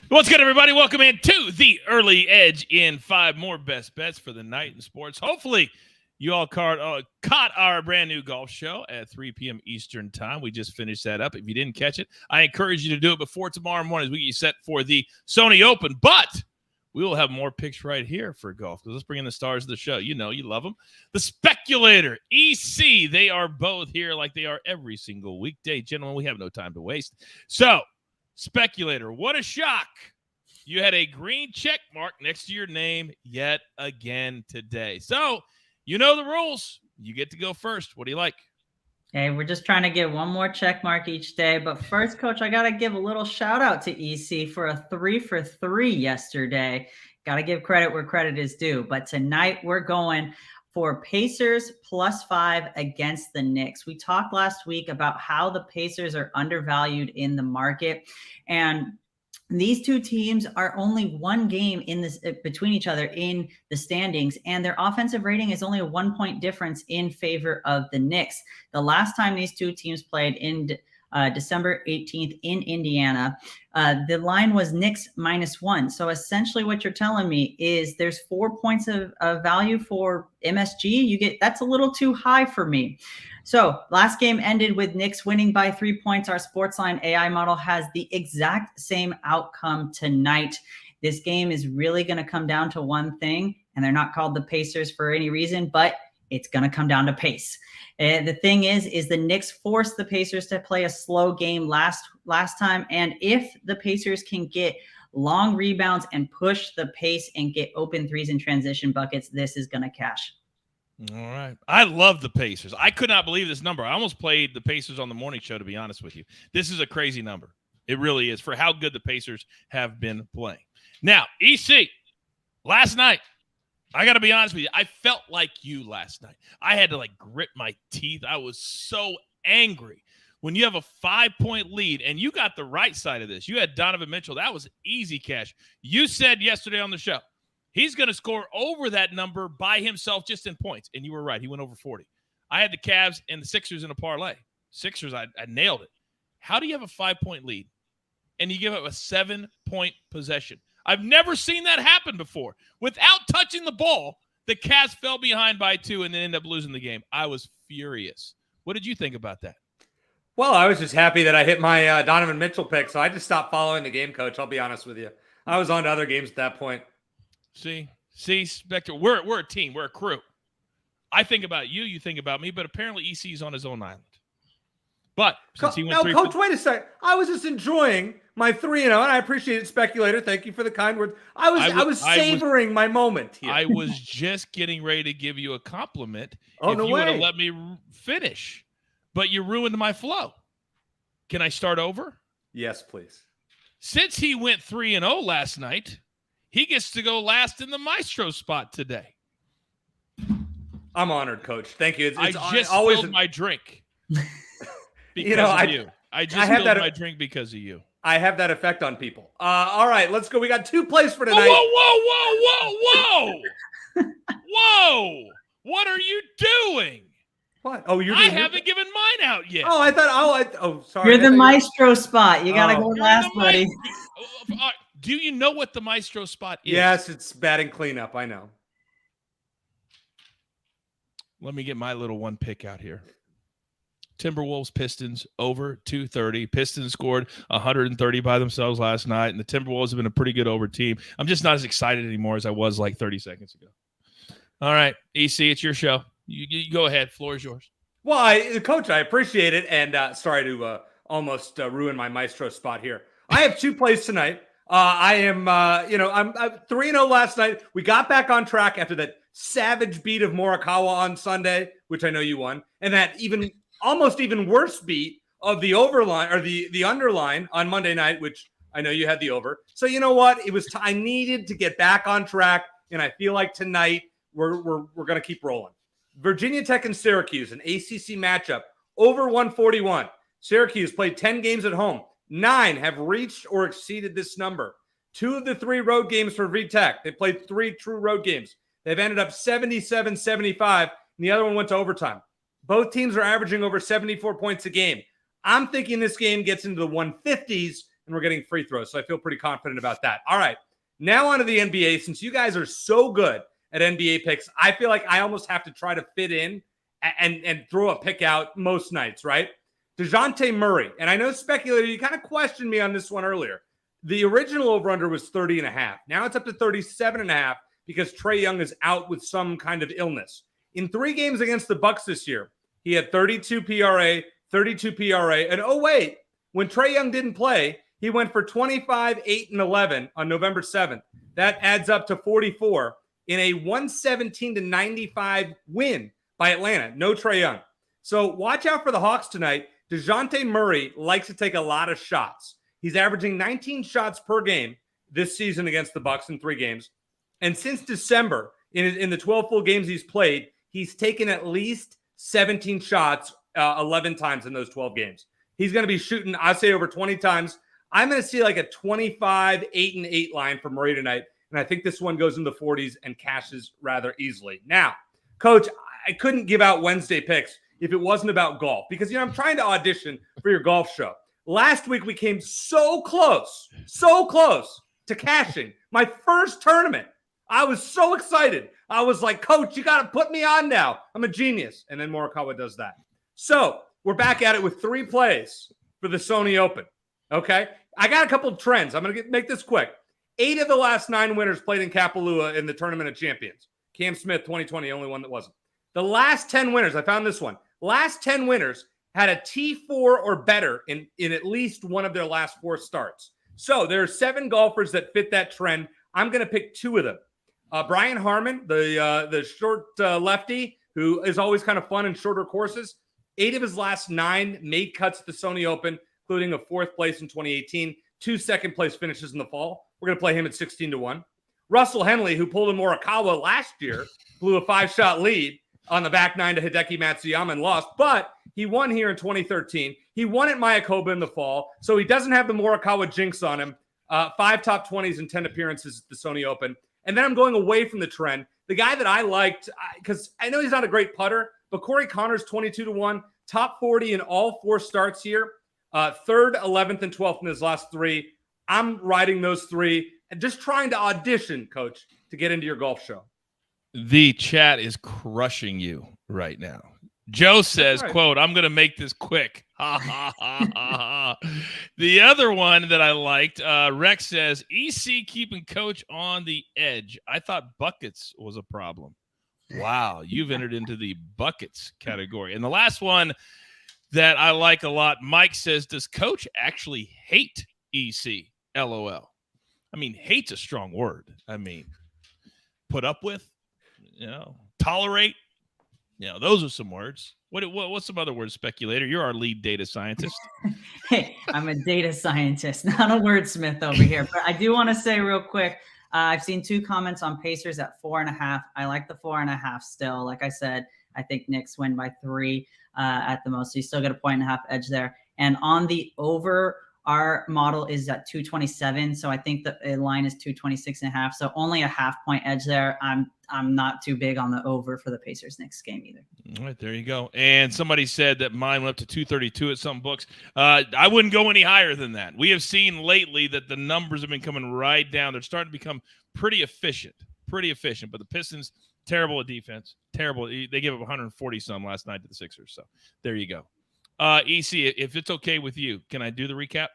What's good, everybody? Welcome in to the Early Edge in 5 more best bets for the night in sports. Hopefully, you all caught our brand new golf show at 3 p.m. Eastern time. We just finished that up. If you didn't catch it, I encourage you to do it before tomorrow morning as we get you set for the Sony Open. But we will have more picks right here for golf because let's bring in the stars of the show. You know, you love them. The Speculator, EC, they are both here like they are every single weekday. Gentlemen, we have no time to waste. So, Speculator, what a shock. You had a green check mark next to your name yet again today. So, you know the rules. You get to go first. What do you like? Hey, we're just trying to get one more check mark each day. But first, Coach, I got to give a little shout out to EC for a 3 for 3 yesterday. Got to give credit where credit is due. But tonight we're going for Pacers +5 against the Knicks. We talked last week about how the Pacers are undervalued in the market. And these two teams are only one game in this between each other in the standings, and their offensive rating is only a 1 point difference in favor of the Knicks. The last time these two teams played in December 18th in Indiana, the line was Knicks -1. So essentially what you're telling me is there's 4 points of value for MSG. That's a little too high for me. So last game ended with Knicks winning by 3 points. Our SportsLine AI model has the exact same outcome tonight. This game is really going to come down to one thing, and they're not called the Pacers for any reason, but it's going to come down to pace. The thing is the Knicks forced the Pacers to play a slow game last time, and if the Pacers can get long rebounds and push the pace and get open threes and transition buckets, this is going to cash. All right. I love the Pacers. I could not believe this number. I almost played the Pacers on the morning show, to be honest with you. This is a crazy number. It really is for how good the Pacers have been playing. Now, EC, last night, I got to be honest with you. I felt like you last night. I had to grit my teeth. I was so angry. When you have a 5-point lead and you got the right side of this, you had Donovan Mitchell. That was easy cash. You said yesterday on the show, he's going to score over that number by himself just in points. And you were right. He went over 40. I had the Cavs and the Sixers in a parlay. Sixers, I nailed it. How do you have a 5-point lead and you give up a 7-point possession? I've never seen that happen before. Without touching the ball, the Cavs fell behind by 2 and then ended up losing the game. I was furious. What did you think about that? Well, I was just happy that I hit my Donovan Mitchell pick, so I just stopped following the game, Coach. I'll be honest with you. I was on to other games at that point. See, Spector, we're a team. We're a crew. I think about you, you think about me, but apparently EC's on his own island. But since he went Coach, wait a second. I was just enjoying my 3-0, and I appreciate it, Speculator. Thank you for the kind words. I was savoring my moment here. I was just getting ready to give you a compliment if you would have let me finish, but you ruined my flow. Can I start over? Yes, please. Since he went 3-0 last night, he gets to go last in the Maestro spot today. I'm honored, Coach. Thank you. I just spilled my drink because of you. I just spilled my drink because of you. I have that effect on people. All right, let's go. We got 2 plays for tonight. Whoa. Whoa. What are you doing? What? Oh, I haven't given mine out yet. Oh, I thought, sorry. You're the Maestro spot. You got to go last, buddy. Do you know what the Maestro spot is? Yes, it's batting cleanup. I know. Let me get my little one pick out here. Timberwolves, Pistons, over 230. Pistons scored 130 by themselves last night, and the Timberwolves have been a pretty good over team. I'm just not as excited anymore as I was 30 seconds ago. All right, EC, it's your show. You go ahead. Floor is yours. Well, Coach, I appreciate it, and sorry to almost ruin my Maestro spot here. I have 2 plays tonight. I am, I'm 3-0 last night. We got back on track after that savage beat of Morikawa on Sunday, which I know you won, and that almost even worse beat of the overline or the underline on Monday night, which I know you had the over. So you know what? It was I needed to get back on track, and I feel like tonight we're going to keep rolling. Virginia Tech and Syracuse, an ACC matchup, over 141. Syracuse played 10 games at home. 9 have reached or exceeded this number. 2 of the 3 road games for VTech. They played 3 true road games. They've ended up 77-75, and the other one went to overtime. Both teams are averaging over 74 points a game. I'm thinking this game gets into the 150s and we're getting free throws. So I feel pretty confident about that. All right. Now on to the NBA. Since you guys are so good at NBA picks, I feel like I almost have to try to fit in and throw a pick out most nights, right? Dejounte Murray. And I know, Speculator, you kind of questioned me on this one earlier. The original over-under was 30.5. Now it's up to 37.5 because Trae Young is out with some kind of illness. In 3 games against the Bucks this year, he had 32 PRA, 32 PRA. And oh, wait, when Trae Young didn't play, he went for 25, 8, and 11 on November 7th. That adds up to 44 in a 117-95 win by Atlanta. No Trae Young. So watch out for the Hawks tonight. Dejounte Murray likes to take a lot of shots. He's averaging 19 shots per game this season against the Bucks in 3 games. And since December, in the 12 full games he's played, he's taken at least 17 shots 11 times in those 12 games. He's going to be shooting, I'd say, over 20 times. I'm going to see like a 25, 8, and 8 line for Murray tonight. And I think this one goes in the 40s and cashes rather easily. Now, Coach, I couldn't give out Wednesday picks if it wasn't about golf because, I'm trying to audition for your golf show. Last week, we came so close to cashing my first tournament. I was so excited. I was like, Coach, you got to put me on now. I'm a genius. And then Morikawa does that. So we're back at it with 3 plays for the Sony Open. Okay? I got a couple of trends. I'm going to make this quick. 8 of the last 9 winners played in Kapalua in the Tournament of Champions. Cam Smith, 2020, only one that wasn't. The last 10 winners, I found this one. Last 10 winners had a T4 or better in at least one of their last 4 starts. So there are 7 golfers that fit that trend. I'm going to pick 2 of them. Brian Harmon, the short lefty, who is always kind of fun in shorter courses. 8 of his last 9 made cuts at the Sony Open, including a 4th place in 2018, 2 second-place finishes in the fall. We're going to play him at 16-1. Russell Henley, who pulled a Morikawa last year, blew a 5-shot lead on the back 9 to Hideki Matsuyama and lost, but he won here in 2013. He won at Mayakoba in the fall, so he doesn't have the Morikawa jinx on him. 5 top 20s and 10 appearances at the Sony Open. And then I'm going away from the trend. The guy that I liked, because I know he's not a great putter, but Corey Connors, 22-1, top 40 in all 4 starts here. 3rd, 11th, and 12th in his last 3. I'm riding those 3 and just trying to audition, Coach, to get into your golf show. The chat is crushing you right now. Joe says, right. quote, I'm going to make this quick. Ha, ha, ha, ha, ha. The other one that I liked, Rex says, EC keeping Coach on the edge. I thought buckets was a problem. Wow, you've entered into the buckets category. And the last one that I like a lot, Mike says, does Coach actually hate EC? LOL. I mean, hate's a strong word. I mean, put up with, tolerate. Those are some words. What's some other words, Speculator? You're our lead data scientist. Hey, I'm a data scientist, not a wordsmith over here. But I do want to say real quick, I've seen 2 comments on Pacers at 4.5. I like the 4.5 still. Like I said, I think Knicks win by 3 at the most. So you still get a 1.5 edge there. And on the over, our model is at 227. So I think the line is 226.5. So only a half-point edge there. I'm not too big on the over for the Pacers Knicks game either. All right, there you go. And somebody said that mine went up to 232 at some books. I wouldn't go any higher than that. We have seen lately that the numbers have been coming right down. They're starting to become pretty efficient. But the Pistons, terrible at defense. Terrible. They gave up 140 some last night to the Sixers. So there you go. EC, if it's okay with you, can I do the recap?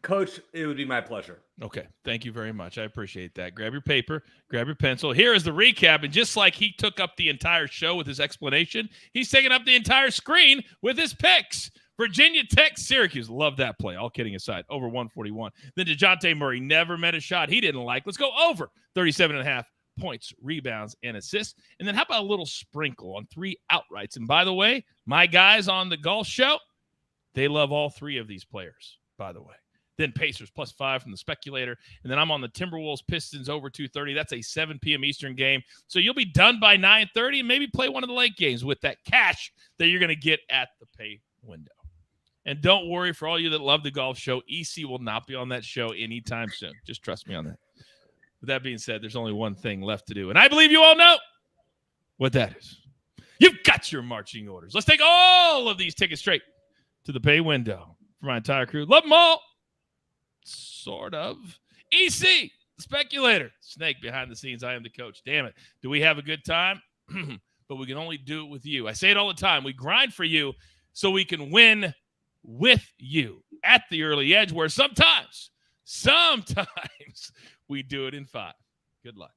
Coach, it would be my pleasure. Okay. Thank you very much. I appreciate that. Grab your paper, grab your pencil. Here is the recap. And just like he took up the entire show with his explanation, he's taking up the entire screen with his picks. Virginia Tech, Syracuse. Love that play. All kidding aside. Over 141. Then Dejounte Murray never met a shot he didn't like. Let's go over 37.5 points, rebounds, and assists. And then how about a little sprinkle on 3 outrights? And by the way, my guys on the golf show, they love all 3 of these players, by the way. Then Pacers +5 from the Speculator. And then I'm on the Timberwolves Pistons over 230. That's a 7 p.m. Eastern game. So you'll be done by 9:30 and maybe play one of the late games with that cash that you're going to get at the pay window. And don't worry, for all you that love the golf show, EC will not be on that show anytime soon. Just trust me on that. With that being said, there's only one thing left to do. And I believe you all know what that is. You've got your marching orders. Let's take all of these tickets straight to the pay window for my entire crew. Love them all. Sort of. EC, Speculator, Snake behind the scenes. I am the coach. Damn it. Do we have a good time? But we can only do it with you. I say it all the time. We grind for you so we can win with you at the early edge, where sometimes we do it in 5. Good luck.